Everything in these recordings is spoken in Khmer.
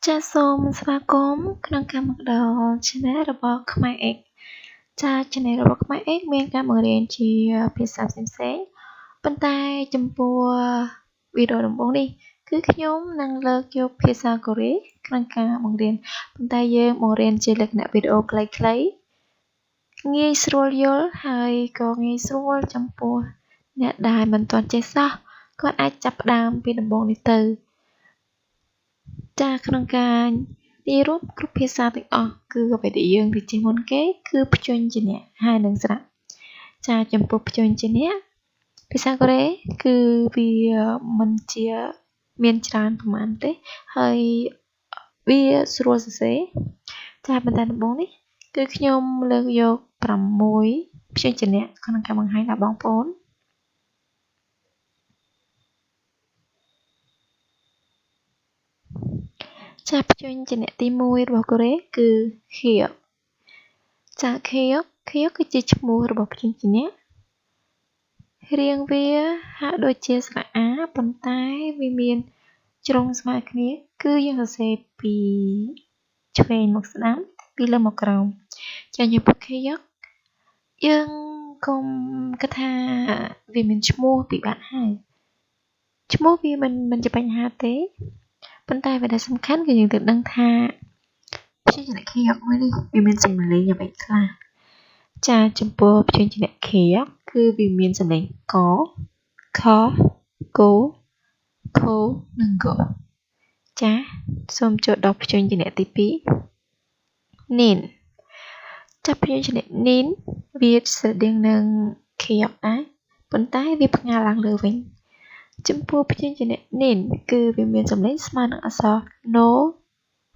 ចាសសូមស្វាគមន៍ក្នុងកម្មវិធី Channel របស់ខ្មែរ X ចាស Channel របស់ខ្មែរ X មានការបង្រៀនជាភាសាផ្សេងៗប៉ុន្តែចំពោះវីដេអូដំបូងនេះគឺខ្ញុំនឹងលើកយកភាសាកូរ៉េក្នុងការបង្រៀនប៉ុន្តែយើងបង្រៀនជាលក្ខណៈវីដេអូខ្លីៗងាយស្រួលយល់ហើយក៏ងាយស្រួលចំពោះអ្នកដែលមិនទាន់ចេះសោះគាត់អាចចាប់ផ្ដើមពីដំបូងនេះទៅចាក្នុងការនិយាយរួមគ្រប់ភាសាទាំងអស់គឺអ្វីដែលយើងរៀនជាមុនគេគឺព្យញ្ជនៈហើយនឹងស្រៈចាចំពោះព្យញ្ជនៈភាសាកូរ៉េគឺវាមិនជាមានច្រើនប្រហែលទេហើយវាស្រួលសរសេរចាប៉ុន្តែដំបូងនេះគឺខ្ញុំលើកយក6ព្យញ្ជនៈក្នុងការបង្ហាញដល់បងប្អូនចាព្យញ្ជនៈទី1របស់កូរ៉េគឺ Hyuk ចា Hyuk គឺជាឈ្មោះរបស់ព្យញ្ជនៈរាងវាហាក់ដូចជាស្រៈអាប៉ុន្តែវាមានជ្រុងស្មើគ្នាគឺយើងសរសេរពីឆ្វេងមកស្ដាំពីលើមកក្រោមចាចំពោះ Hyuk យើងកុំគិតថាវាមានឈ្មោះពិបាកហៅឈ្មោះវាមិនជាបញ្ហាទេប៉ុន្តែអ្វីដែលសំខាន់គឺយើងត្រូវដឹងថាព្យញ្ជនៈ Hyuk មួយនេះវាមានសំឡេងអ្វីខ្លះចាចំពោះព្យញ្ជនៈ Hyuk គឺវាមានសំឡេងក ខ គ ខ និងកចាសូមចូលដល់ព្យញ្ជនៈទី2 Nin ចាប់ព្យញ្ជនៈ Nin វាស្រដៀងនឹង Hyuk ដែរប៉ុន្តែវាផ្ងាឡើងលើវិញចំពោះព្យញ្ជនៈ Nin គឺវាមានសំឡេងស្មើនឹងអក្សរ N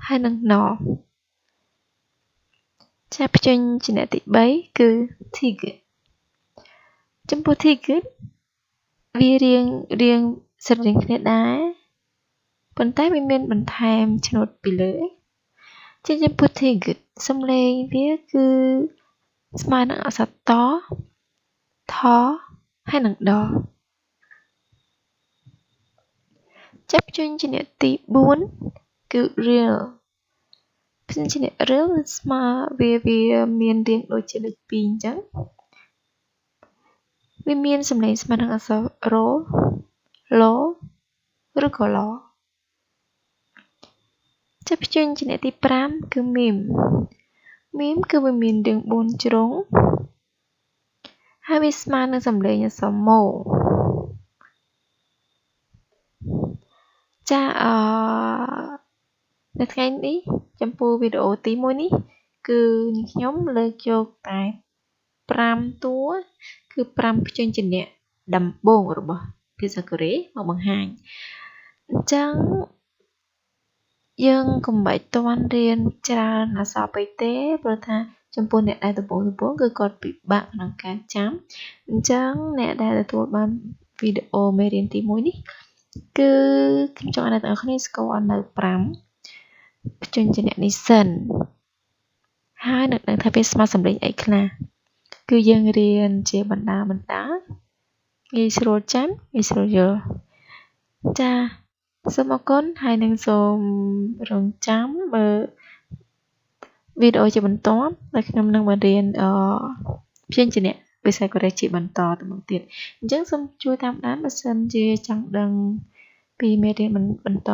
ហើយនិង N ចាព្យញ្ជនៈទី3គឺ Tigit ចំពោះ Tigit វារៀងស្រដៀងគ្នាដែរប៉ុន្តែវាមានបន្ថែមឆ្នូតពីលើជាចំពោះ Tigit សំឡេងវាគឺស្មើនឹងអក្សរត ថ ហើយនិងដចាប់ព្យញ្ជនៈទី4គឺ Real ព្យញ្ជនៈ Real ស្មើវាមានរាងដូចជាលេខ2អញ្ចឹងវាមានសំឡេងស្មើនឹងអក្សរ រ ឡ ឬក៏ឡចាប់ព្យញ្ជនៈទី5គឺ Mim គឺវាមានរាង4ជ្រុងហើយវាស្មើនឹងសំឡេងអក្សរ ម ចានៅថ្ងៃនេះចំពោះវីដេអូទី1នេះគឺខ្ញុំលើកយកតែ5តួគឺ5ព្យញ្ជនៈដំបូងរបស់ភាសាកូរ៉េមកបង្ហាញអញ្ចឹងយើងកុំបាច់ទាន់រៀនច្រើនអក្សរពេកទេព្រោះថាចំពោះអ្នកដែលដំបូងគឺគាត់ពិបាកក្នុងការចាំអញ្ចឹងអ្នកដែលទទួលបានវីដេអូមេរៀនទី1នេះគឺខ្ញុំចង់ឲ្យអ្នកទាំងអស់គ្នាស្គាល់នៅ5ព្យញ្ជនៈនេះសិនហើយនឹងដឹងថាវាស្មើសំឡេងអីខ្លះគឺយើងរៀនជាបណ្ដាងាយស្រួលចាំងាយស្រួលយល់ចាសូមអរគុណហើយនឹងសូមរងចាំមើលវីដេអូជាបន្តដែលខ្ញុំនឹងបង្រៀនព្យញ្ជនៈភាសាកូរ៉េជាបន្តទៅមុខទៀតអញ្ចឹងសូមជួយតាមដានបើសិនជាចង់ដឹងពីមេរៀនបន្ត